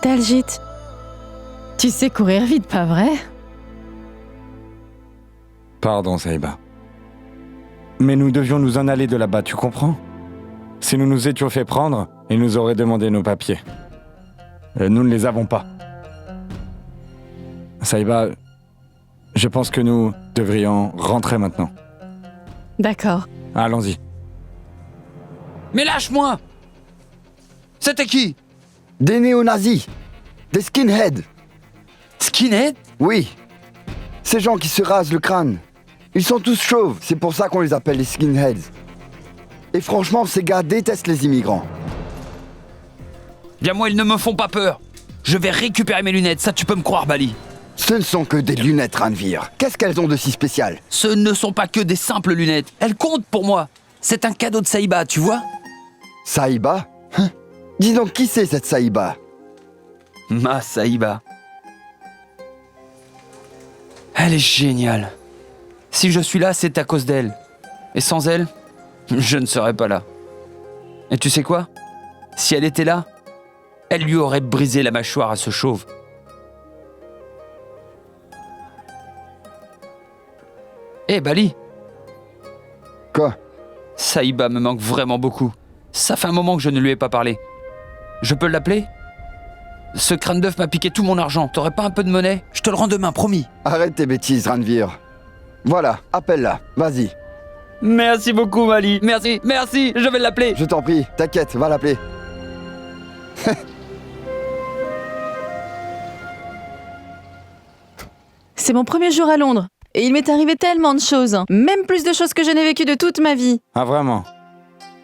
Daljit, tu sais courir vite, pas vrai? Pardon, Saïba. Mais nous devions nous en aller de là-bas, tu comprends? Si nous nous étions fait prendre, ils nous auraient demandé nos papiers. Nous ne les avons pas. Saïba, je pense que nous devrions rentrer maintenant. D'accord. Allons-y. Mais lâche-moi! C'était qui? Des néo-nazis. Des skinheads. Skinhead? Oui. Ces gens qui se rasent le crâne. Ils sont tous chauves, c'est pour ça qu'on les appelle les skinheads. Et franchement, ces gars détestent les immigrants. Bien moi, ils ne me font pas peur. Je vais récupérer mes lunettes, ça tu peux me croire, Bali. Ce ne sont que des lunettes Ranveer. Qu'est-ce qu'elles ont de si spécial? Ce ne sont pas que des simples lunettes. Elles comptent pour moi. C'est un cadeau de Saïba, tu vois? Saïba? Hein? Dis donc, qui c'est cette Saïba? Ma Saïba. Elle est géniale. Si je suis là, c'est à cause d'elle. Et sans elle, je ne serais pas là. Et tu sais quoi? Si elle était là, elle lui aurait brisé la mâchoire à ce chauve. Hé, Bali. Quoi? Saïba me manque vraiment beaucoup. Ça fait un moment que je ne lui ai pas parlé. Je peux l'appeler? Ce crâne d'œuf m'a piqué tout mon argent. T'aurais pas un peu de monnaie? Je te le rends demain, promis. Arrête tes bêtises, Ranveer. Voilà, appelle-la, vas-y. Merci beaucoup, Bali. Merci, je vais l'appeler. Je t'en prie, t'inquiète, va l'appeler. C'est mon premier jour à Londres. Et il m'est arrivé tellement de choses. Même plus de choses que je n'ai vécues de toute ma vie. Ah vraiment?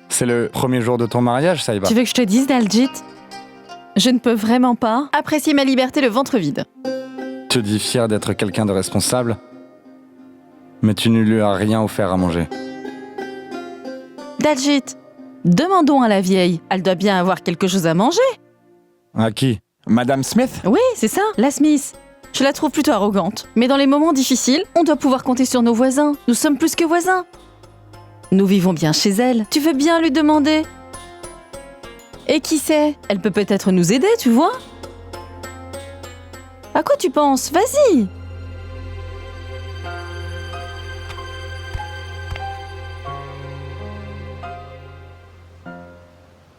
C'est le premier jour de ton mariage, Saïba? Tu veux que je te dise, Daljit? Je ne peux vraiment pas apprécier ma liberté le ventre vide. Tu te dis fier d'être quelqu'un de responsable, mais tu ne lui as rien offert à manger. Daljit, demandons à la vieille. Elle doit bien avoir quelque chose à manger. À qui? Madame Smith? Oui, c'est ça, la Smith. Je la trouve plutôt arrogante. Mais dans les moments difficiles, on doit pouvoir compter sur nos voisins. Nous sommes plus que voisins. Nous vivons bien chez elle. Tu veux bien lui demander? Et qui sait? Elle peut peut-être nous aider, tu vois? À quoi tu penses? Vas-y!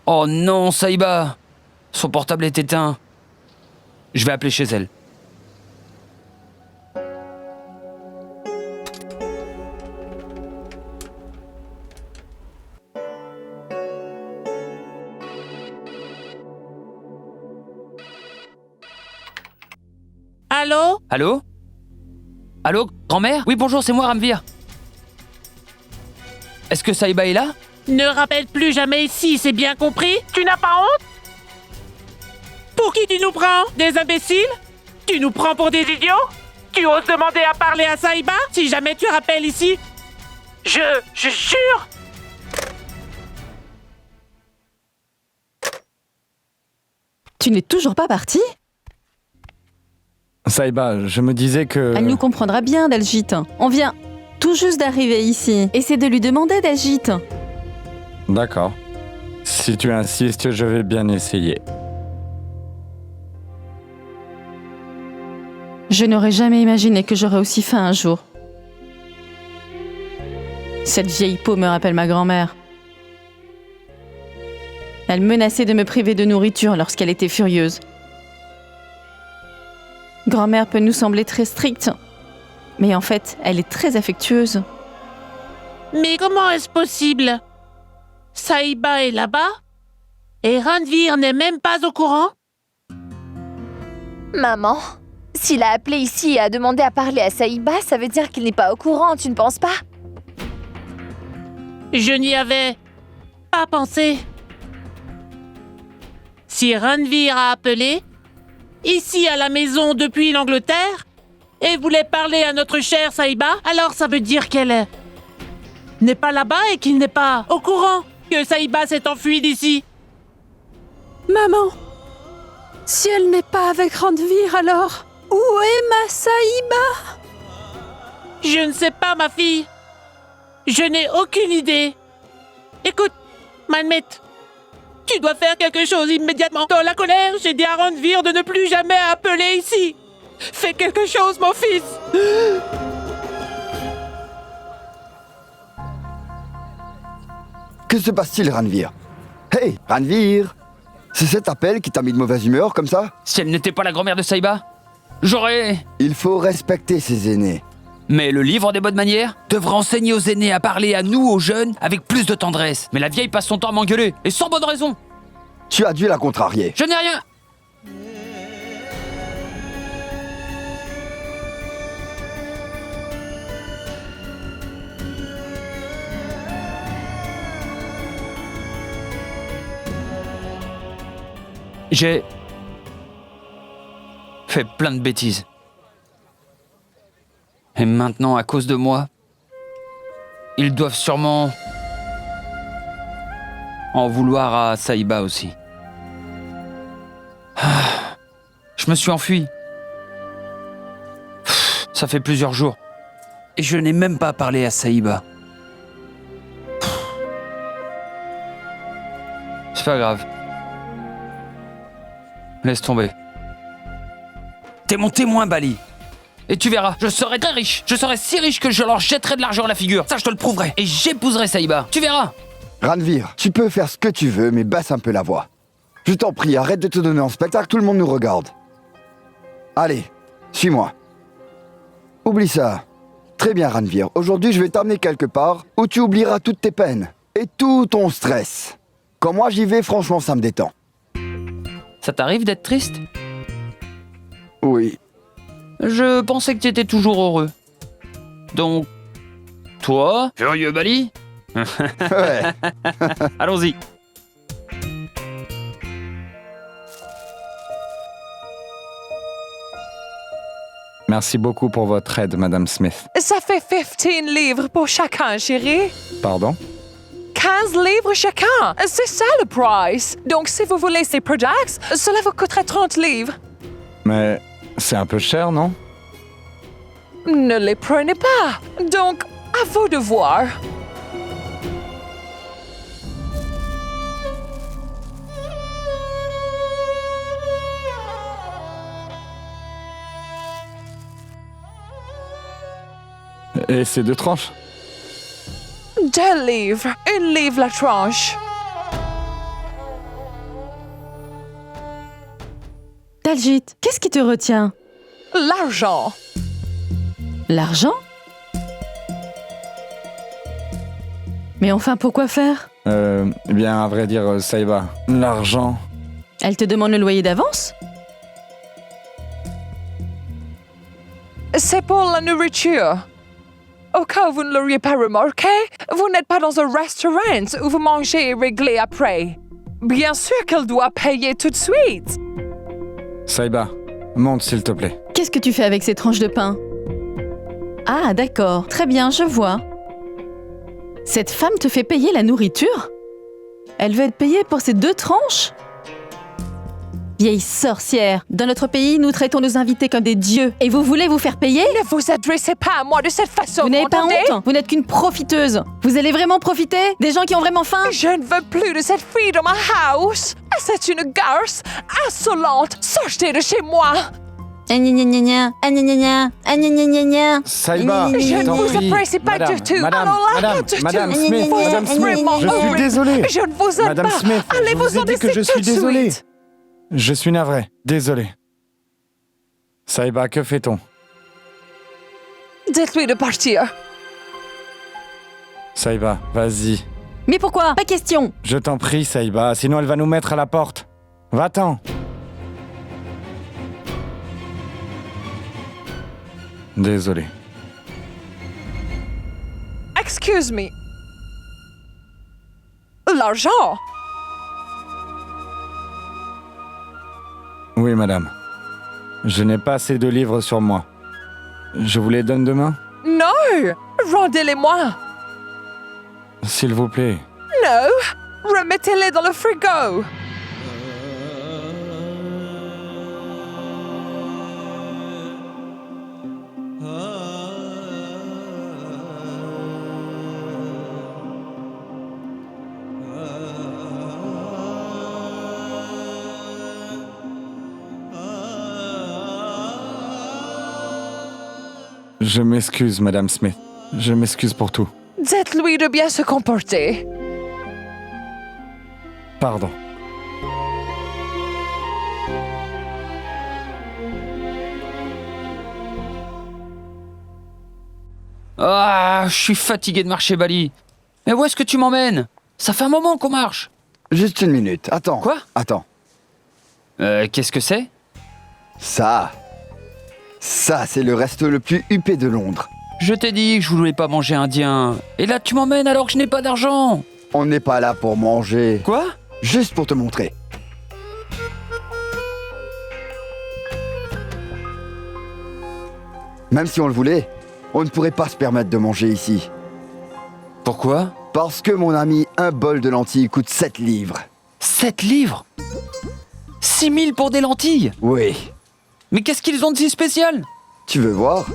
Oh non, Saïba. Son portable est éteint. Je vais appeler chez elle. Allô? Allô? Allô, grand-mère? Oui, bonjour, c'est moi, Ranveer. Est-ce que Saïba est là? Ne rappelle plus jamais ici, c'est bien compris? Tu n'as pas honte? Pour qui tu nous prends? Des imbéciles? Tu nous prends pour des idiots? Tu oses demander à parler à Saïba? Si jamais tu rappelles ici, je jure! Tu n'es toujours pas parti? Saïba, je me disais que... Elle nous comprendra bien, Daljit. On vient tout juste d'arriver ici. Essaie de lui demander, Daljit. D'accord. Si tu insistes, je vais bien essayer. Je n'aurais jamais imaginé que j'aurais aussi faim un jour. Cette vieille peau me rappelle ma grand-mère. Elle menaçait de me priver de nourriture lorsqu'elle était furieuse. Grand-mère peut nous sembler très stricte, mais en fait, elle est très affectueuse. Mais comment est-ce possible? Saïba est là-bas? Et Ranveer n'est même pas au courant? Maman, s'il a appelé ici et a demandé à parler à Saïba, ça veut dire qu'il n'est pas au courant, tu ne penses pas? Je n'y avais pas pensé. Si Ranveer a appelé, ici à la maison depuis l'Angleterre, et voulait parler à notre chère Saïba, alors ça veut dire qu'elle n'est pas là-bas et qu'il n'est pas au courant que Saïba s'est enfuie d'ici. Maman, si elle n'est pas avec Ranveer, alors où est ma Saïba? Je ne sais pas, ma fille. Je n'ai aucune idée. Écoute, Manmet, Tu dois faire quelque chose immédiatement. Dans la colère, j'ai dit à Ranvir de ne plus jamais appeler ici. Fais quelque chose, mon fils. Que se passe-t-il, Ranvir? Hey, Ranvir! C'est cet appel qui t'a mis de mauvaise humeur comme ça? Si elle n'était pas la grand-mère de Saïba, j'aurais... Il faut respecter ses aînés. Mais le livre des bonnes manières devrait enseigner aux aînés à parler à nous, aux jeunes, avec plus de tendresse. Mais la vieille passe son temps à m'engueuler, et sans bonne raison. Tu as dû la contrarier. Je n'ai rien. J'ai fait plein de bêtises. Et maintenant, à cause de moi, ils doivent sûrement en vouloir à Saïba aussi. Je me suis enfui. Ça fait plusieurs jours. Et je n'ai même pas parlé à Saïba. C'est pas grave. Laisse tomber. T'es mon témoin, Bali. Et tu verras, je serai très riche. Je serai si riche que je leur jetterai de l'argent à la figure. Ça, je te le prouverai. Et j'épouserai Saïba. Tu verras. Ranvir, tu peux faire ce que tu veux, mais baisse un peu la voix. Je t'en prie, arrête de te donner en spectacle, tout le monde nous regarde. Allez, suis-moi. Oublie ça. Très bien, Ranvir. Aujourd'hui, je vais t'emmener quelque part où tu oublieras toutes tes peines et tout ton stress. Quand moi j'y vais, franchement, ça me détend. Ça t'arrive d'être triste? Oui. Je pensais que tu étais toujours heureux. Donc, toi, furieux Bali? Ouais. Allons-y. Merci beaucoup pour votre aide, Madame Smith. Ça fait 15 livres pour chacun, chérie. Pardon? 15 livres chacun. C'est ça le price. Donc, si vous voulez ces products, cela vous coûterait 30 livres. Mais c'est un peu cher, non? Ne les prenez pas. Donc, à vous de voir. Et c'est 2 tranches? 2 livres. 1 livre la tranche. Daljit, qu'est-ce qui te retient? L'argent. L'argent? Mais enfin, pourquoi faire? Eh bien, à vrai dire, Saïba, l'argent... Elle te demande le loyer d'avance? C'est pour la nourriture. Au cas où vous ne l'auriez pas remarqué, vous n'êtes pas dans un restaurant où vous mangez et réglez après. Bien sûr qu'elle doit payer tout de suite. Saïba, monte s'il te plaît. Qu'est-ce que tu fais avec ces tranches de pain? Ah, d'accord. Très bien, je vois. Cette femme te fait payer la nourriture? Elle veut être payée pour ces 2 tranches? Vieille sorcière, dans notre pays, nous traitons nos invités comme des dieux. Et vous voulez vous faire payer? Ne vous adressez pas à moi de cette façon, Vous n'avez pas entendez? honte? Vous n'êtes qu'une profiteuse. Vous allez vraiment profiter des gens qui ont vraiment faim? Je ne veux plus de cette fille dans ma house. C'est une garce insolente. Sortez de chez moi. Ah gna gna gna gna, ah gna gna gna, ah gna gna gna gna. Saïba, Je ne t'en vous prie. apprécie pas Madame, du tout. Madame, Alors là, Madame, du tout. Madame Smith, Vous Madame êtes Smith, vraiment je suis horrible. désolé. Je ne vous aime Madame pas. Smith, Allez je vous vous ai en dit que je laisser suis tout de désolé. suite. Je suis navré, désolé. Saïba, que fait-on? Dites-lui de partir. Saïba, vas-y. Mais pourquoi? Pas question. Je t'en prie, Saïba, sinon elle va nous mettre à la porte. Va-t'en. Désolé. Excuse me. L'argent. Oui, madame. Je n'ai pas assez de livres sur moi. Je vous les donne demain? Non. Rendez-les-moi. S'il vous plaît. Non. Remettez-les dans le frigo. Je m'excuse, Madame Smith. Je m'excuse pour tout. Dites-lui de bien se comporter. Pardon. Ah, je suis fatigué de marcher, Bali. Mais où est-ce que tu m'emmènes? Ça fait un moment qu'on marche. Juste une minute. Attends. Quoi? Attends. Qu'est-ce que c'est? Ça, c'est le resto le plus huppé de Londres. Je t'ai dit que je voulais pas manger indien. Et là, tu m'emmènes alors que je n'ai pas d'argent. On n'est pas là pour manger. Quoi? Juste pour te montrer. Même si on le voulait, on ne pourrait pas se permettre de manger ici. Pourquoi? Parce que, mon ami, un bol de lentilles coûte 7 livres. 7 livres? 6 000 pour des lentilles? Oui. Mais qu'est-ce qu'ils ont de si spécial? Tu veux voir?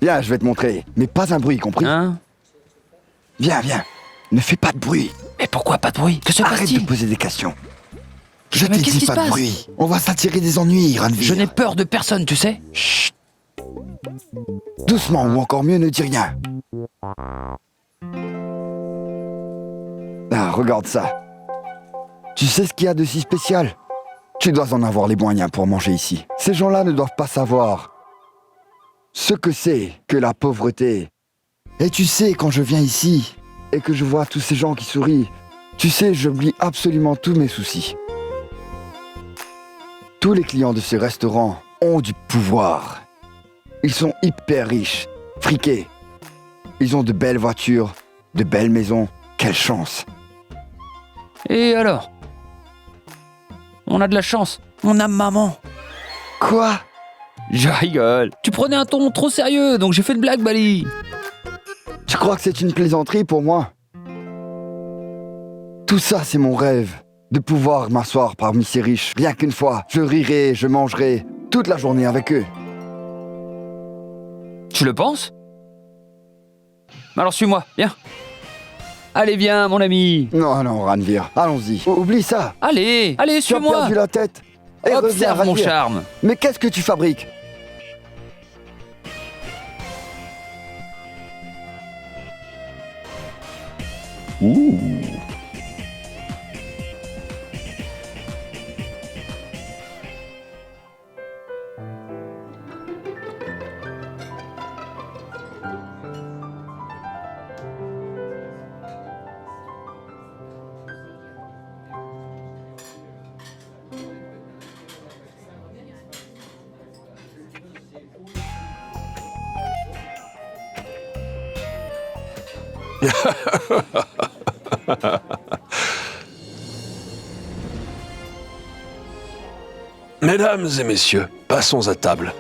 Viens, je vais te montrer. Mais pas un bruit, compris? Hein? Viens, viens. Ne fais pas de bruit. Mais pourquoi pas de bruit? Que se Arrête de passe-t-il? poser des questions. Je Mais t'ai qu'est-ce dit qui se pas de passe? bruit. On va s'attirer des ennuis, Ranveer. Je n'ai peur de personne, tu sais. Chut. Doucement, ou encore mieux, ne dis rien. Ah, regarde ça. Tu sais ce qu'il y a de si spécial? Tu dois en avoir les moyens pour manger ici. Ces gens-là ne doivent pas savoir ce que c'est que la pauvreté. Et tu sais, quand je viens ici et que je vois tous ces gens qui sourient, tu sais, j'oublie absolument tous mes soucis. Tous les clients de ces restaurants ont du pouvoir. Ils sont hyper riches, friqués. Ils ont de belles voitures, de belles maisons. Quelle chance! Et alors? On a de la chance. On a maman. Quoi? Je rigole. Tu prenais un ton trop sérieux, donc j'ai fait une blague, Bali. Tu crois que c'est une plaisanterie pour moi? Tout ça, c'est mon rêve. De pouvoir m'asseoir parmi ces riches. Rien qu'une fois, je rirai, je mangerai toute la journée avec eux. Tu le penses? Alors suis-moi, viens. Allez, viens, mon ami. Non, non, Ranveer, allons-y. Oublie ça. Allez, Tu as suis-moi. perdu la tête. Et reviens, Observe mon Ranveer. charme. Mais qu'est-ce que tu fabriques? Mesdames et messieurs, passons à table.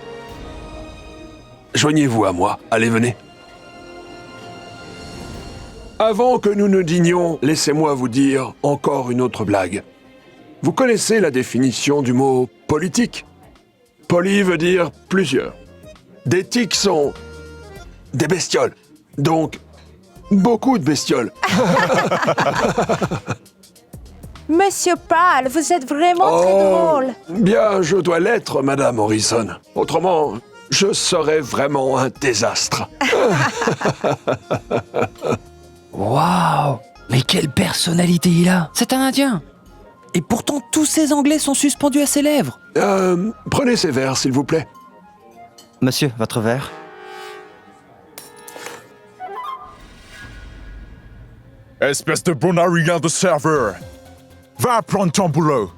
Joignez-vous à moi. Allez, venez. Avant que nous ne dînions, laissez-moi vous dire encore une autre blague. Vous connaissez la définition du mot « politique » ? Poly veut dire plusieurs. Des tiques sont des bestioles. Donc, beaucoup de bestioles. Monsieur Pearl, vous êtes vraiment très drôle. Bien, je dois l'être, Madame Morrison. Autrement, je serais vraiment un désastre. Waouh! Mais quelle personnalité il a! C'est un Indien! Et pourtant, tous ces Anglais sont suspendus à ses lèvres! Prenez ces verres, s'il vous plaît. Monsieur, votre verre. Espèce de bon arrogant de serveur! Va prendre ton boulot!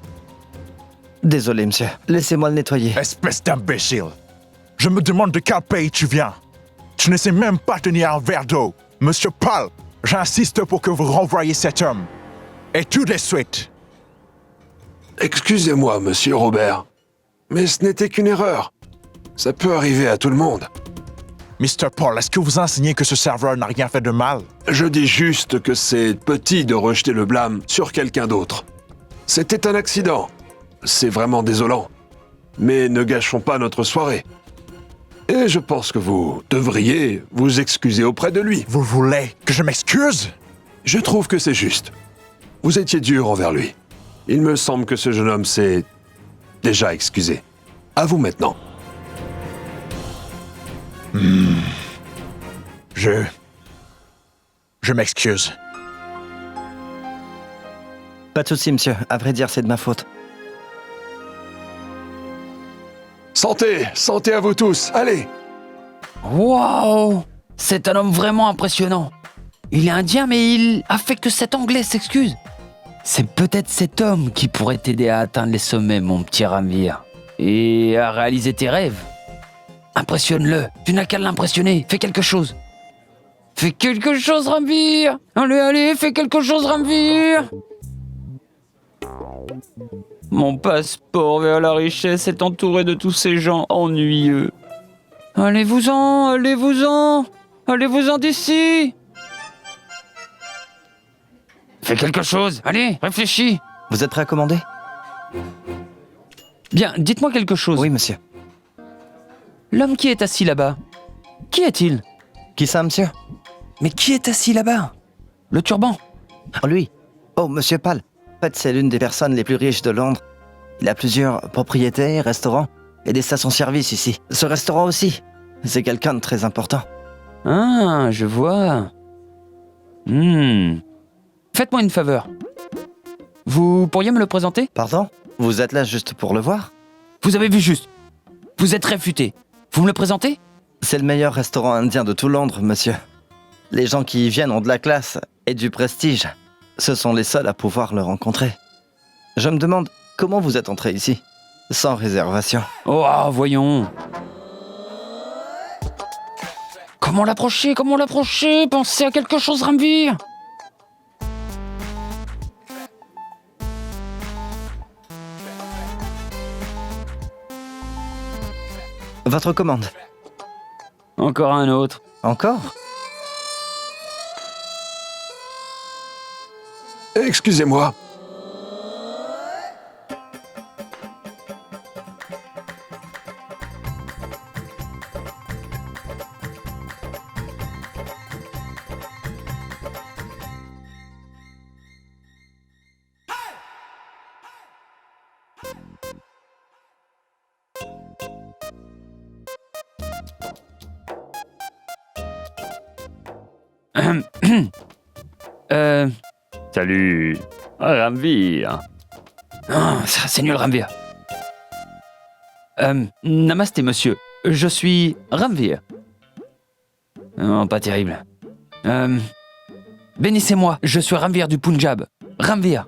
Désolé, monsieur. Laissez-moi le nettoyer. Espèce d'imbécile! Je me demande de quel pays tu viens. Tu ne sais même pas tenir un verre d'eau. Monsieur Paul, j'insiste pour que vous renvoyiez cet homme. Et tout de suite. Excusez-moi, Monsieur Robert, mais ce n'était qu'une erreur. Ça peut arriver à tout le monde. Mr. Paul, est-ce que vous enseignez que ce serveur n'a rien fait de mal? Je dis juste que c'est petit de rejeter le blâme sur quelqu'un d'autre. C'était un accident. C'est vraiment désolant. Mais ne gâchons pas notre soirée. Et je pense que vous devriez vous excuser auprès de lui. Vous voulez que je m'excuse? Je trouve que c'est juste. Vous étiez dur envers lui. Il me semble que ce jeune homme s'est déjà excusé. À vous maintenant. Je m'excuse. Pas de souci, monsieur. À vrai dire, c'est de ma faute. Santé, santé à vous tous. Allez. Waouh! C'est un homme vraiment impressionnant. Il est indien, mais il a fait que cet anglais s'excuse. C'est peut-être cet homme qui pourrait t'aider à atteindre les sommets, mon petit Ranveer. Et à réaliser tes rêves. Impressionne-le. Tu n'as qu'à l'impressionner. Fais quelque chose. Fais quelque chose, Ranveer. Allez, fais quelque chose, Ranveer. Mon passeport vers la richesse est entouré de tous ces gens ennuyeux. Allez-vous-en d'ici. Fais quelque chose, allez, réfléchis. Vous êtes prêt à commander? Bien, dites-moi quelque chose. Oui, monsieur. L'homme qui est assis là-bas, qui est-il? Qui ça, monsieur? Mais qui est assis là-bas? Le turban? Oh, lui. Oh, monsieur Pal. En fait, c'est l'une des personnes les plus riches de Londres. Il a plusieurs propriétés, restaurants et des stations-service ici. Ce restaurant aussi. C'est quelqu'un de très important. Ah, je vois. Faites-moi une faveur. Vous pourriez me le présenter? Pardon? Vous êtes là juste pour le voir? Vous avez vu juste. Vous êtes réfuté. Vous me le présentez? C'est le meilleur restaurant indien de tout Londres, monsieur. Les gens qui y viennent ont de la classe et du prestige. Ce sont les seuls à pouvoir le rencontrer. Je me demande comment vous êtes entré ici, sans réservation. Oh, voyons. Comment l'approcher? Pensez à quelque chose, Ranveer. Votre commande. Encore un autre. Encore? Excusez-moi. Salut, Ranveer. C'est nul, Ranveer. Namasté, monsieur. Je suis Ranveer. Oh, pas terrible. Bénissez-moi, je suis Ranveer du Punjab. Ranveer.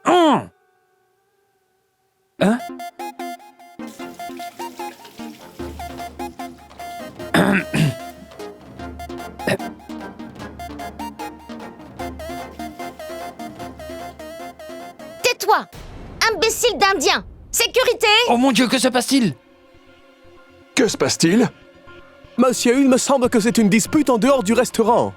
Hein? Tais-toi! Imbécile d'Indien! Sécurité! Oh mon Dieu, que se passe-t-il? Que se passe-t-il? Monsieur, il me semble que c'est une dispute en dehors du restaurant.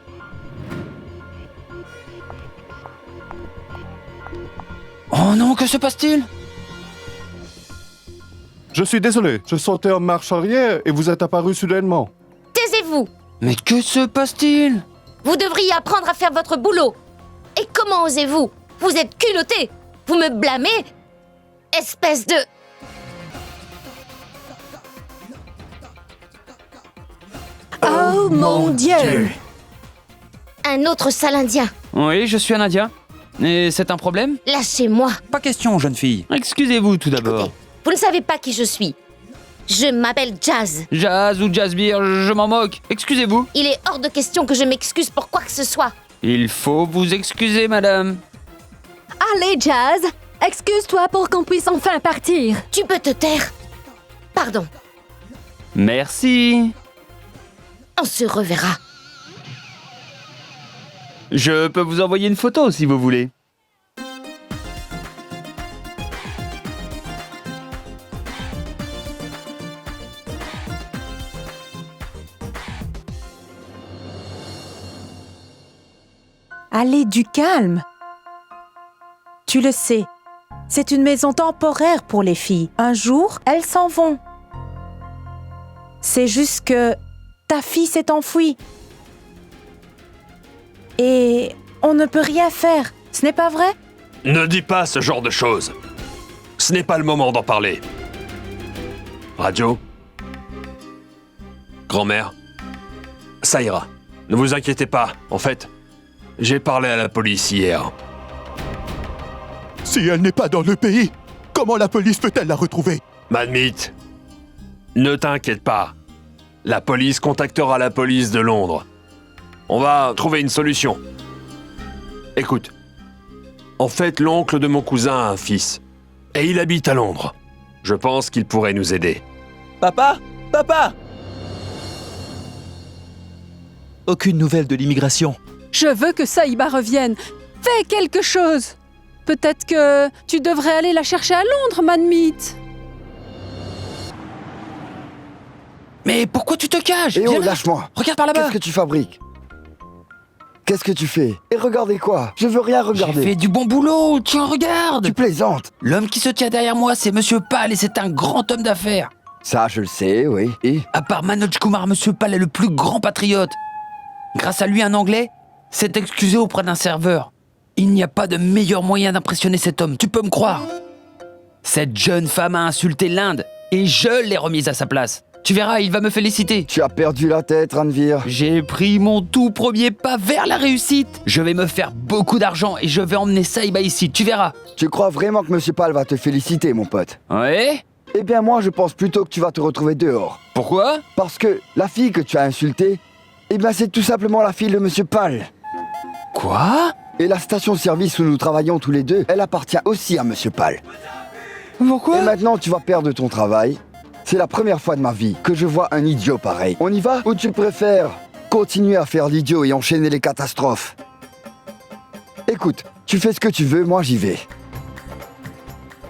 Oh non, que se passe-t-il? Je suis désolé, je sautais en marche arrière et vous êtes apparu soudainement. Taisez-vous! Mais que se passe-t-il? Vous devriez apprendre à faire votre boulot! Et comment osez-vous? Vous êtes culotté! Vous me blâmez? Espèce de... Oh mon Dieu! Un autre sale indien! Oui, je suis un Indien. Et c'est un problème? Lâchez-moi! Pas question, jeune fille. Excusez-vous tout d'abord. Écoutez, vous ne savez pas qui je suis. Je m'appelle Jazz. Jazz ou Jazzbeer, je m'en moque. Excusez-vous. Il est hors de question que je m'excuse pour quoi que ce soit. Il faut vous excuser, madame. Allez, Jazz, excuse-toi pour qu'on puisse enfin partir. Tu peux te taire? Pardon. Merci. On se reverra. Je peux vous envoyer une photo si vous voulez. Allez, du calme. Tu le sais, c'est une maison temporaire pour les filles. Un jour, elles s'en vont. C'est juste que ta fille s'est enfuie. Et on ne peut rien faire, ce n'est pas vrai? Ne dis pas ce genre de choses. Ce n'est pas le moment d'en parler. Radio? Grand-mère? Ça ira. Ne vous inquiétez pas. En fait, j'ai parlé à la police hier. Si elle n'est pas dans le pays, comment la police peut-elle la retrouver? Madmeet, ne t'inquiète pas. La police contactera la police de Londres. On va trouver une solution. Écoute, en fait, l'oncle de mon cousin a un fils. Et il habite à Londres. Je pense qu'il pourrait nous aider. Papa? Papa? Aucune nouvelle de l'immigration. Je veux que Saïba revienne. Fais quelque chose. Peut-être que tu devrais aller la chercher à Londres, Manmeet. Mais pourquoi tu te caches? Eh oh, lâche-moi. Regarde par là-bas. Qu'est-ce que tu fabriques? Qu'est-ce que tu fais? Et regardez quoi? Je veux rien regarder. J'ai fait du bon boulot, tiens, regarde. Tu plaisantes. L'homme qui se tient derrière moi, c'est Monsieur Pal et c'est un grand homme d'affaires. Ça, je le sais, oui. Et à part Manoj Kumar, Monsieur Pal est le plus grand patriote. Grâce à lui, un Anglais s'est excusé auprès d'un serveur. Il n'y a pas de meilleur moyen d'impressionner cet homme, tu peux me croire. Cette jeune femme a insulté l'Inde et je l'ai remise à sa place. Tu verras, il va me féliciter. Tu as perdu la tête, Ranveer. J'ai pris mon tout premier pas vers la réussite. Je vais me faire beaucoup d'argent et je vais emmener Saïba ici, tu verras. Tu crois vraiment que Monsieur Pal va te féliciter, mon pote? Ouais? Eh bien, moi, je pense plutôt que tu vas te retrouver dehors. Pourquoi? Parce que la fille que tu as insultée, eh bien, c'est tout simplement la fille de Monsieur Pal. Quoi? Et la station-service où nous travaillons tous les deux, elle appartient aussi à Monsieur Pal. Pourquoi? Et maintenant, tu vas perdre ton travail. C'est la première fois de ma vie que je vois un idiot pareil. On y va? Ou tu préfères continuer à faire l'idiot et enchaîner les catastrophes? Écoute, tu fais ce que tu veux, moi j'y vais.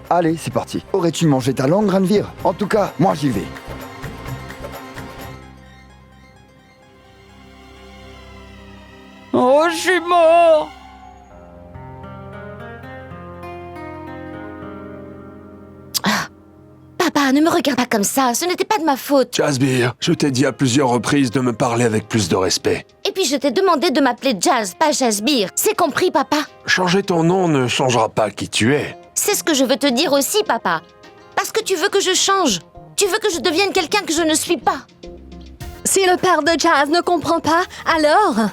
Allez, c'est parti. Aurais-tu mangé ta langue, Ranveer? En tout cas, moi j'y vais. Oh, je suis mort! Papa, ne me regarde pas comme ça, ce n'était pas de ma faute. Jasbir, je t'ai dit à plusieurs reprises de me parler avec plus de respect. Et puis je t'ai demandé de m'appeler Jazz, pas Jasbir. C'est compris, papa? Changer ton nom ne changera pas qui tu es. C'est ce que je veux te dire aussi, papa. Parce que tu veux que je change. Tu veux que je devienne quelqu'un que je ne suis pas. Si le père de Jazz ne comprend pas, alors...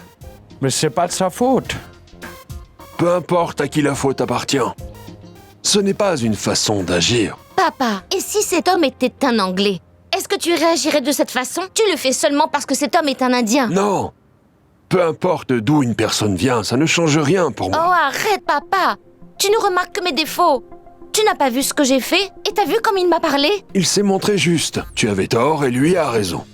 Mais c'est pas de sa faute. Peu importe à qui la faute appartient. Ce n'est pas une façon d'agir. Papa, et si cet homme était un Anglais? Est-ce que tu réagirais de cette façon? Tu le fais seulement parce que cet homme est un Indien. Non. Peu importe d'où une personne vient, ça ne change rien pour moi. Oh, arrête, papa. Tu ne remarques que mes défauts. Tu n'as pas vu ce que j'ai fait? Et t'as vu comme il m'a parlé? Il s'est montré juste. Tu avais tort et lui a raison.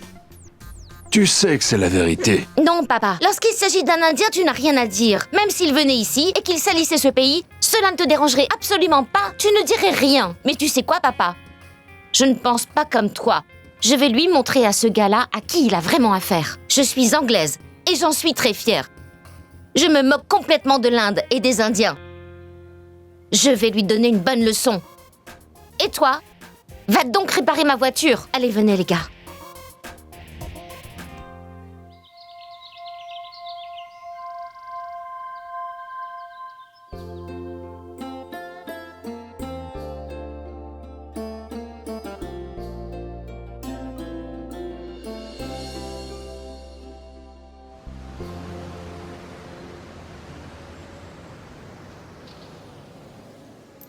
Tu sais que c'est la vérité. Non, papa. Lorsqu'il s'agit d'un Indien, tu n'as rien à dire. Même s'il venait ici et qu'il salissait ce pays, cela ne te dérangerait absolument pas. Tu ne dirais rien. Mais tu sais quoi, papa? Je ne pense pas comme toi. Je vais lui montrer à ce gars-là à qui il a vraiment affaire. Je suis anglaise et j'en suis très fière. Je me moque complètement de l'Inde et des Indiens. Je vais lui donner une bonne leçon. Et toi? Va donc réparer ma voiture. Allez, venez, les gars.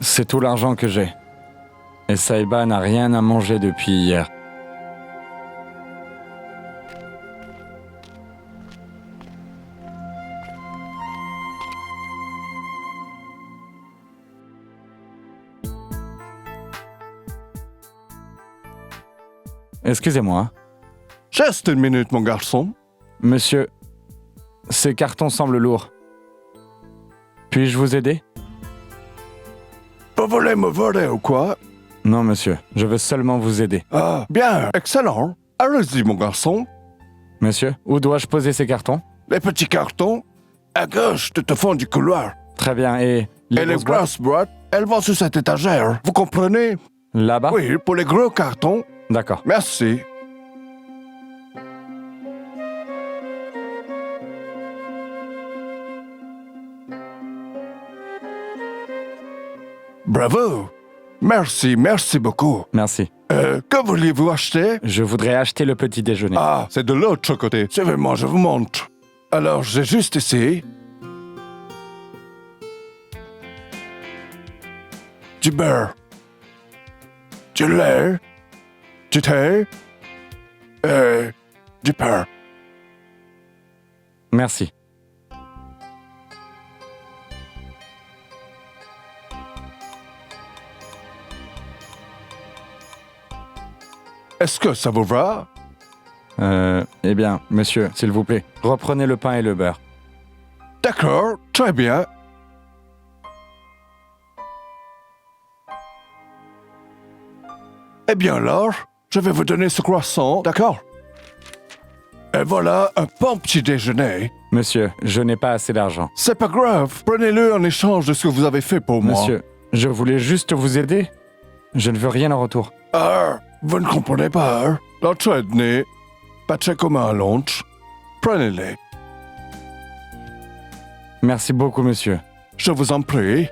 C'est tout l'argent que j'ai. Et Saïba n'a rien à manger depuis hier. Excusez-moi. Juste une minute, mon garçon. Monsieur, ces cartons semblent lourds. Puis-je vous aider? Vous voulez me voler ou quoi? Non, monsieur. Je veux seulement vous aider. Ah, bien, excellent. Allez-y, mon garçon. Monsieur, où dois-je poser ces cartons? Les petits cartons, à gauche, tout au fond du couloir. Très bien, et les grosses boîtes, elles vont sur cette étagère. Vous comprenez? Là-bas? Oui, pour les gros cartons. D'accord. Merci. Bravo! Merci, merci beaucoup. Merci. Que vouliez-vous acheter? Je voudrais acheter le petit déjeuner. Ah, c'est de l'autre côté. C'est vraiment, je vous montre. Alors, j'ai juste ici du beurre, du lait, du thé et du pain. Merci. Est-ce que ça vous va? Eh bien, monsieur, s'il vous plaît, reprenez le pain et le beurre. D'accord, très bien. Eh bien alors, je vais vous donner ce croissant, d'accord? Et voilà un bon petit déjeuner. Monsieur, je n'ai pas assez d'argent. C'est pas grave, prenez-le en échange de ce que vous avez fait pour moi. Monsieur, je voulais juste vous aider. Je ne veux rien en retour. Ah, vous ne comprenez pas, hein? L'entraide-nez, pas très commun à Londres. Prenez-les. Merci beaucoup, monsieur. Je vous en prie.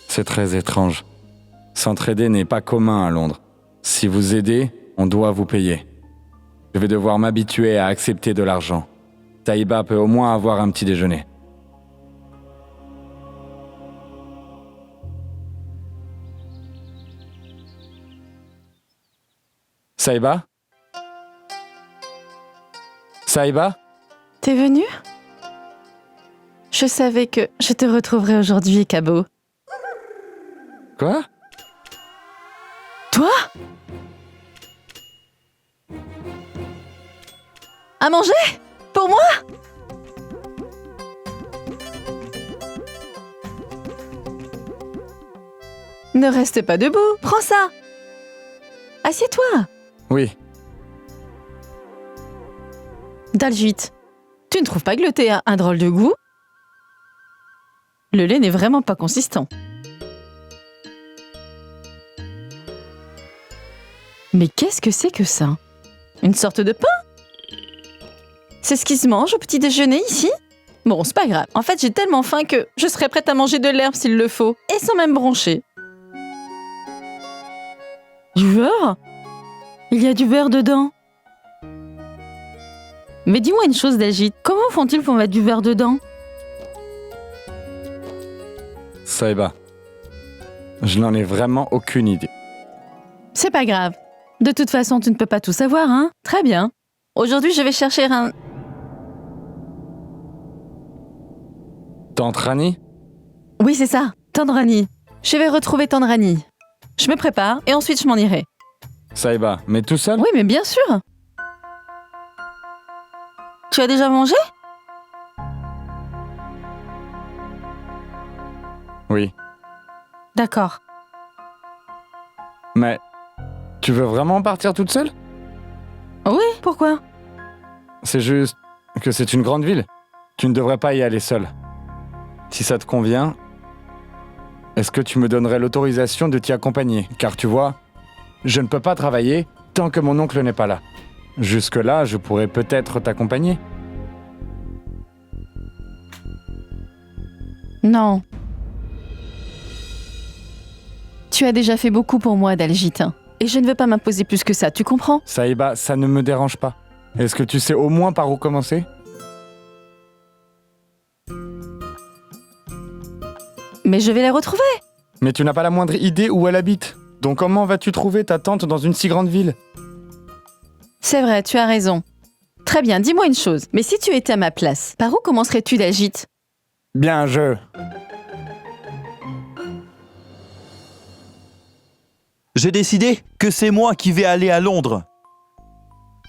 C'est très étrange. S'entraider n'est pas commun à Londres. Si vous aidez, on doit vous payer. Je vais devoir m'habituer à accepter de l'argent. Saïba peut au moins avoir un petit déjeuner. Saïba? Saïba? T'es venu? Je savais que je te retrouverais aujourd'hui, Cabo. Quoi? Toi? À manger? Pour moi? Ne reste pas debout, prends ça. Assieds-toi. Oui. Daljit, tu ne trouves pas que le thé a un drôle de goût? Le lait n'est vraiment pas consistant. Mais qu'est-ce que c'est que ça? Une sorte de pain? C'est ce qui se mange au petit déjeuner ici? Bon, c'est pas grave. En fait, j'ai tellement faim que je serais prête à manger de l'herbe s'il le faut, et sans même broncher. Du beurre? Il y a du beurre dedans. Mais dis-moi une chose, Daljit, comment font-ils pour mettre du beurre dedans? Saïba, je n'en ai vraiment aucune idée. C'est pas grave. De toute façon, tu ne peux pas tout savoir, hein? Très bien. Aujourd'hui, je vais chercher un... Tante Rani? Oui, c'est ça, Tandrani. Je vais retrouver Tandrani. Je me prépare et ensuite je m'en irai. Saïba, mais tout seul? Oui, mais bien sûr. Tu as déjà mangé? Oui. D'accord. Mais tu veux vraiment partir toute seule? Oui, pourquoi? C'est juste que c'est une grande ville. Tu ne devrais pas y aller seule. Si ça te convient, est-ce que tu me donnerais l'autorisation de t'y accompagner? Car tu vois, je ne peux pas travailler tant que mon oncle n'est pas là. Jusque-là, je pourrais peut-être t'accompagner. Non. Tu as déjà fait beaucoup pour moi, Daljit. Et je ne veux pas m'imposer plus que ça, tu comprends? Saïba, ça ne me dérange pas. Est-ce que tu sais au moins par où commencer? Mais je vais la retrouver. Mais tu n'as pas la moindre idée où elle habite. Donc comment vas-tu trouver ta tante dans une si grande ville? C'est vrai, tu as raison. Très bien, dis-moi une chose. Mais si tu étais à ma place, par où commencerais-tu, Daljit? Bien, J'ai décidé que c'est moi qui vais aller à Londres.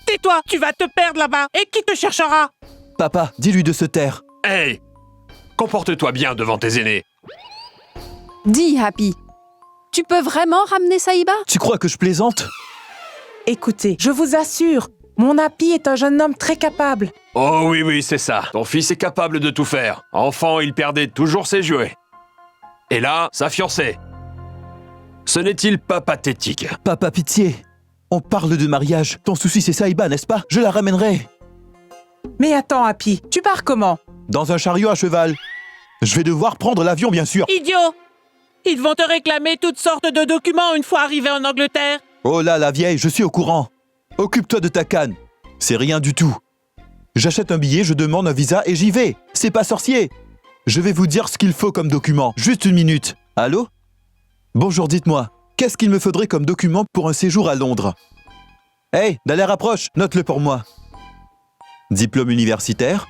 Tais-toi, tu vas te perdre là-bas. Et qui te cherchera? Papa, dis-lui de se taire. Hey! Comporte-toi bien devant tes aînés. Dis, Happy, tu peux vraiment ramener Saïba? Tu crois que je plaisante? Écoutez, je vous assure, mon Happy est un jeune homme très capable. Oh oui, oui, c'est ça. Ton fils est capable de tout faire. Enfant, il perdait toujours ses jouets. Et là, sa fiancée. Ce n'est-il pas pathétique? Papa, pitié. On parle de mariage. Ton souci, c'est Saïba, n'est-ce pas? Je la ramènerai. Mais attends, Happy, tu pars comment? Dans un chariot à cheval. Je vais devoir prendre l'avion, bien sûr. Idiot! Ils vont te réclamer toutes sortes de documents une fois arrivé en Angleterre. Oh là, la vieille, je suis au courant. Occupe-toi de ta canne. C'est rien du tout. J'achète un billet, je demande un visa et j'y vais. C'est pas sorcier. Je vais vous dire ce qu'il faut comme document. Juste une minute. Allô? Bonjour, dites-moi. Qu'est-ce qu'il me faudrait comme document pour un séjour à Londres? Hey, Dallaire approche, note-le pour moi. Diplôme universitaire?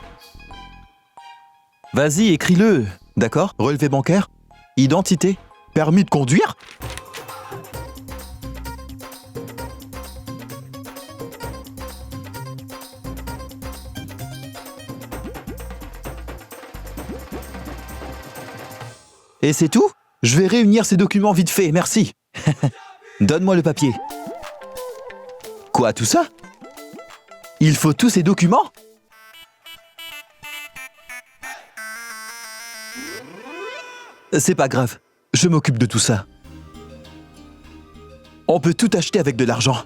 Vas-y, écris-le. D'accord? Relevé bancaire? Identité? Permis de conduire? Et c'est tout? Je vais réunir ces documents vite fait, merci. Donne-moi le papier. Quoi, tout ça? Il faut tous ces documents? C'est pas grave, je m'occupe de tout ça. On peut tout acheter avec de l'argent.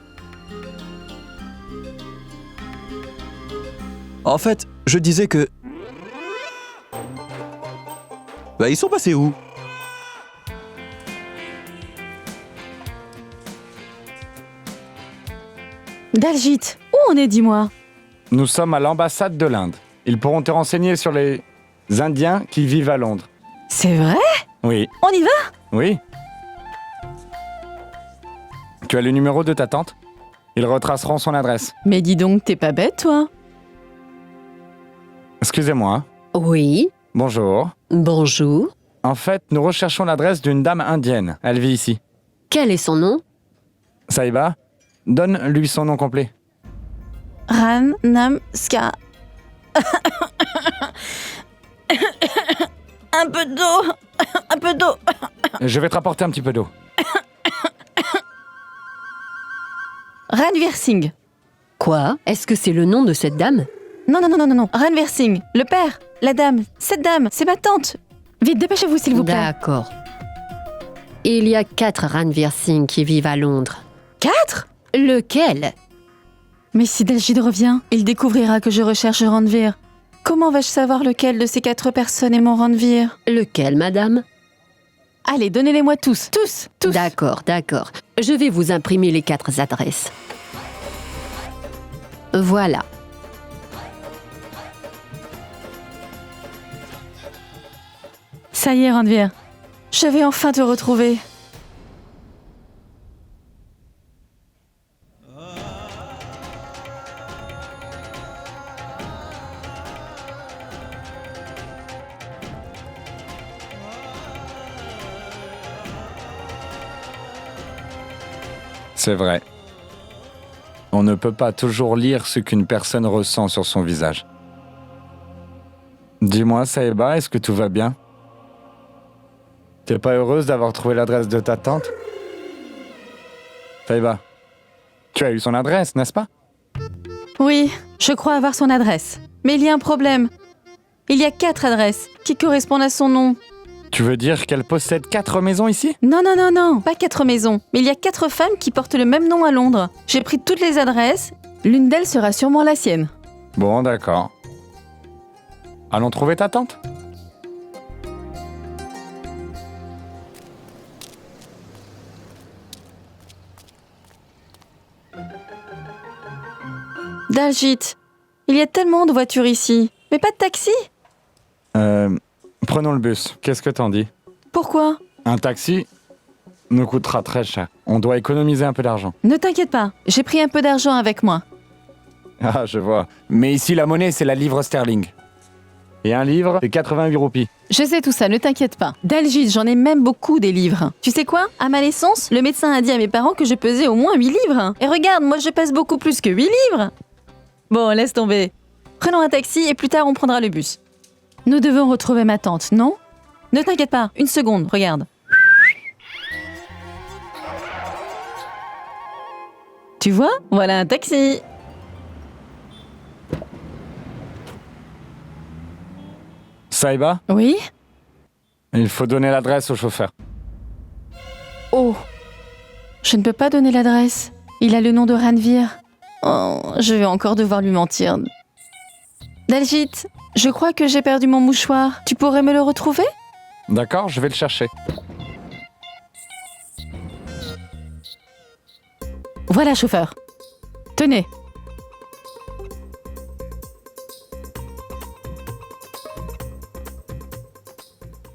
En fait, je disais que... Bah, ils sont passés où? Dalgit, où on est, dis-moi? Nous sommes à l'ambassade de l'Inde. Ils pourront te renseigner sur les Indiens qui vivent à Londres. C'est vrai? Oui. On y va? Oui. Tu as le numéro de ta tante? Ils retraceront son adresse. Mais dis donc, t'es pas bête, toi? Excusez-moi. Oui. Bonjour. Bonjour. En fait, nous recherchons l'adresse d'une dame indienne. Elle vit ici. Quel est son nom? Saïba, donne-lui son nom complet. Ran Nam Ska. Un peu d'eau. Un peu d'eau. Je vais te rapporter un petit peu d'eau. Ranveer Singh. Quoi? Est-ce que c'est le nom de cette dame? Non. Ranveer Singh, le père, la dame, cette dame, c'est ma tante. Vite, dépêchez-vous, s'il vous plaît. D'accord. Il y a 4 Ranveer Singh qui vivent à Londres. 4? Lequel? Mais si Dalgid revient, il découvrira que je recherche Ranveer. Comment vais-je savoir lequel de ces 4 personnes est mon Ranveer? Lequel, madame? Allez, donnez-les-moi tous. D'accord. Je vais vous imprimer les 4 adresses. Voilà. Ça y est, Ranveer. Je vais enfin te retrouver. C'est vrai. On ne peut pas toujours lire ce qu'une personne ressent sur son visage. Dis-moi, Saïba, est-ce que tout va bien? T'es pas heureuse d'avoir trouvé l'adresse de ta tante? Saïba, tu as eu son adresse, n'est-ce pas? Oui, je crois avoir son adresse. Mais il y a un problème. Il y a 4 adresses qui correspondent à son nom. Tu veux dire qu'elle possède 4 maisons ici? Non, pas 4 maisons. Mais il y a 4 femmes qui portent le même nom à Londres. J'ai pris toutes les adresses. L'une d'elles sera sûrement la sienne. Bon, d'accord. Allons trouver ta tante? Dalgit, il y a tellement de voitures ici. Mais pas de taxi? Prenons le bus. Qu'est-ce que t'en dis? Pourquoi? Un taxi nous coûtera très cher. On doit économiser un peu d'argent. Ne t'inquiète pas, j'ai pris un peu d'argent avec moi. Ah, je vois. Mais ici, la monnaie, c'est la livre sterling. Et un livre, c'est 88 roupies. Je sais tout ça, ne t'inquiète pas. Dalgit, j'en ai même beaucoup des livres. Tu sais quoi? À ma naissance, le médecin a dit à mes parents que je pesais au moins 8 livres. Et regarde, moi je pèse beaucoup plus que 8 livres. Bon, laisse tomber. Prenons un taxi et plus tard on prendra le bus. Nous devons retrouver ma tante, non? Ne t'inquiète pas, une seconde, regarde. Tu vois? Voilà un taxi. Saïba? Oui? Il faut donner l'adresse au chauffeur. Oh, je ne peux pas donner l'adresse. Il a le nom de Ranveer. Oh, je vais encore devoir lui mentir. Dalgit, Je crois que j'ai perdu mon mouchoir. Tu pourrais me le retrouver? D'accord, je vais le chercher. Voilà, chauffeur. Tenez.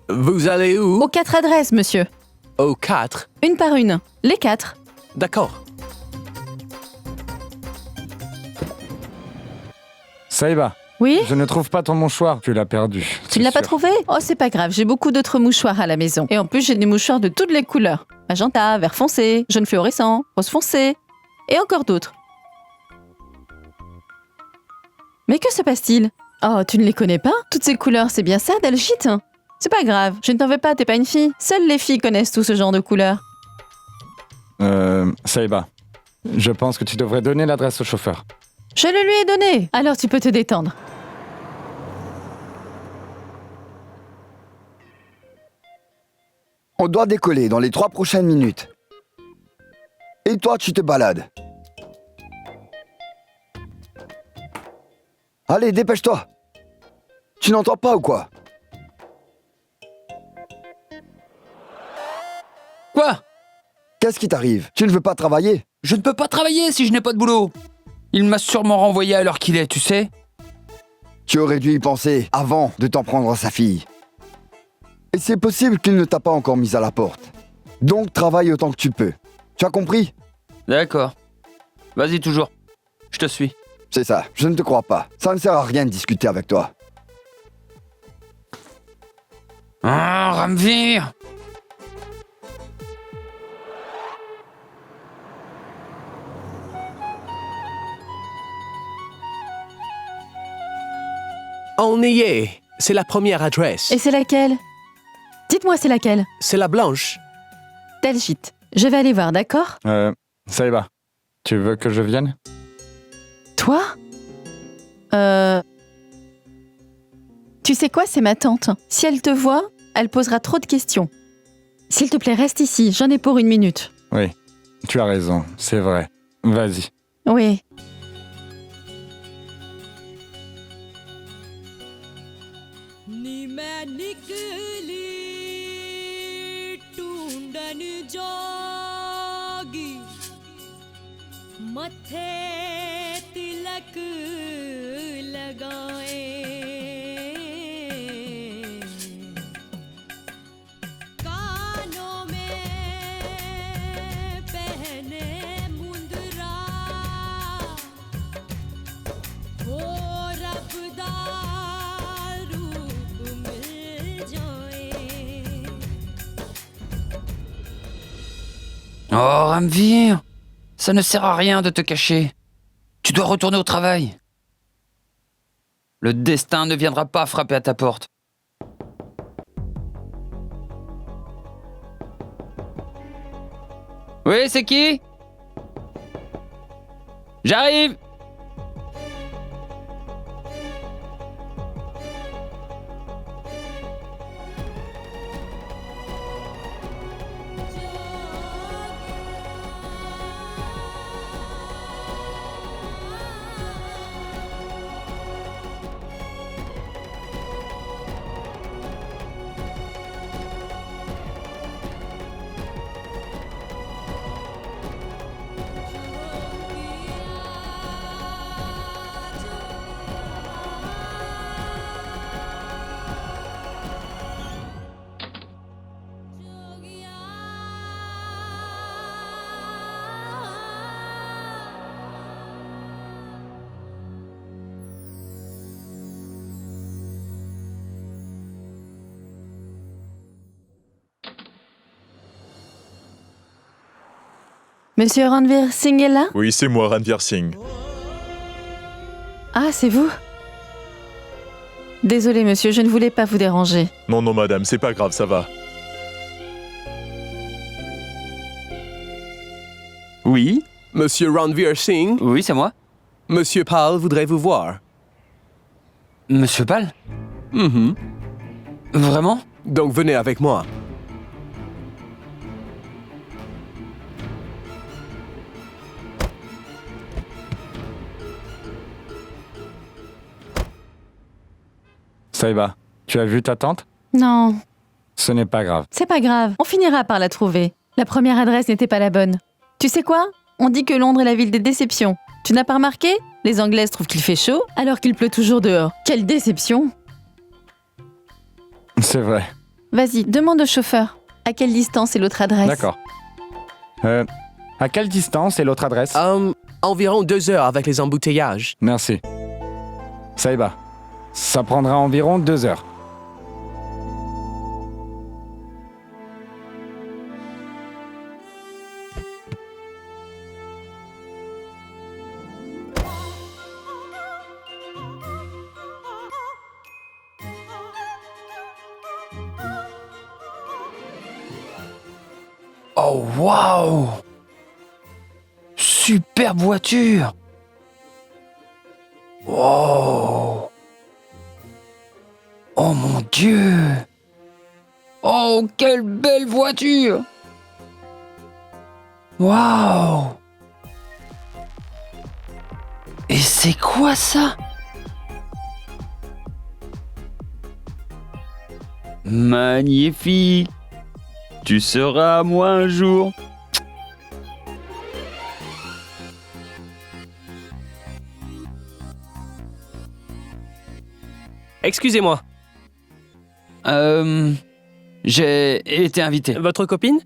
Vous allez où? Aux 4 adresses, monsieur. Aux 4. Une par une. Les 4. D'accord. Saïba. Oui? Je ne trouve pas ton mouchoir. Tu l'as perdu. Tu ne l'as pas trouvé? Oh, c'est pas grave, j'ai beaucoup d'autres mouchoirs à la maison. Et en plus, j'ai des mouchoirs de toutes les couleurs. Magenta, vert foncé, jaune fluorescent, rose foncé. Et encore d'autres. Mais que se passe-t-il? Oh, tu ne les connais pas? Toutes ces couleurs, c'est bien ça, Dalgite? C'est pas grave, je ne t'en veux pas, t'es pas une fille. Seules les filles connaissent tout ce genre de couleurs. Saïba, je pense que tu devrais donner l'adresse au chauffeur. Je le lui ai donné, alors tu peux te détendre. On doit décoller dans les 3 prochaines minutes. Et toi, tu te balades. Allez, dépêche-toi. Tu n'entends pas ou quoi? Quoi? Qu'est-ce qui t'arrive? Tu ne veux pas travailler? Je ne peux pas travailler si je n'ai pas de boulot. Il m'a sûrement renvoyé à l'heure qu'il est, tu sais. Tu aurais dû y penser avant de t'en prendre à sa fille. Et c'est possible qu'il ne t'a pas encore mis à la porte. Donc travaille autant que tu peux. Tu as compris? D'accord. Vas-y, toujours. Je te suis. C'est ça, je ne te crois pas. Ça ne sert à rien de discuter avec toi. Ah, Ranveer! On y est. C'est la première adresse. Et c'est laquelle? Dites-moi, c'est laquelle? C'est la blanche. Dalgite. Je vais aller voir, d'accord? Saïba, tu veux que je vienne? Toi? Tu sais quoi, c'est ma tante. Si elle te voit, elle posera trop de questions. S'il te plaît, reste ici, j'en ai pour 1 minute. Oui, tu as raison, c'est vrai. Vas-y. Oui. Oh, Ranveer! Ça ne sert à rien de te cacher. Tu dois retourner au travail. Le destin ne viendra pas frapper à ta porte. Oui, c'est qui? J'arrive! Monsieur Ranveer Singh est là? Oui, c'est moi, Ranveer Singh. Ah, c'est vous? Désolé, monsieur, je ne voulais pas vous déranger. Non, non, madame, c'est pas grave, ça va. Oui? Monsieur Ranveer Singh? Oui, c'est moi. Monsieur Pal voudrait vous voir. Monsieur Pal? Mhm. Vraiment? Donc venez avec moi. Saïba, tu as vu ta tante? Non, Ce n'est pas grave. c'est pas grave. On finira par la trouver. La première adresse n'était pas la bonne. Tu sais quoi? On dit que Londres est la ville des déceptions. Tu n'as pas remarqué? Les Anglaises trouvent qu'il fait chaud alors qu'il pleut toujours dehors. Quelle déception! C'est vrai. Vas-y, demande au chauffeur. À quelle distance est l'autre adresse? D'accord. À quelle distance est l'autre adresse? Environ 2 heures avec les embouteillages. Merci. Saïba, ça prendra environ 2 heures. Oh, waouh! Superbe voiture! Wow! Oh mon Dieu! Oh, quelle belle voiture! Waouh! Et c'est quoi ça? Magnifique! Tu seras à moi un jour. Excusez-moi. J'ai été invité. Votre copine?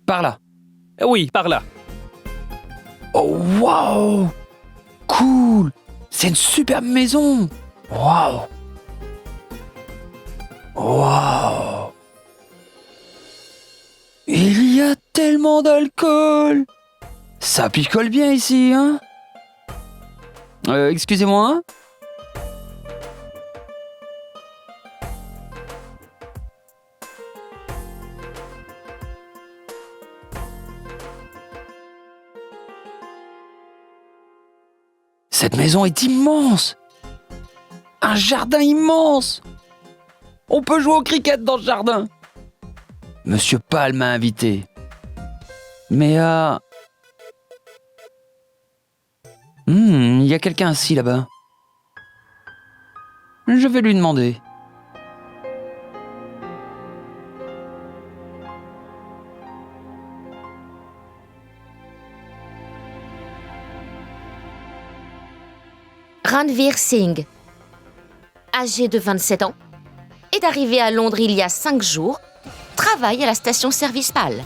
Par là. Oui, par là. Oh, waouh! Cool! C'est une superbe maison! Waouh! Waouh! Il y a tellement d'alcool! Ça picole bien ici, hein? Excusez-moi? Cette maison est immense! Un jardin immense! On peut jouer au cricket dans le jardin! Monsieur Pal m'a invité. Mais il y a quelqu'un assis là-bas. Je vais lui demander. Ranveer Singh, âgé de 27 ans, est arrivé à Londres il y a 5 jours, travaille à la station Service Pal.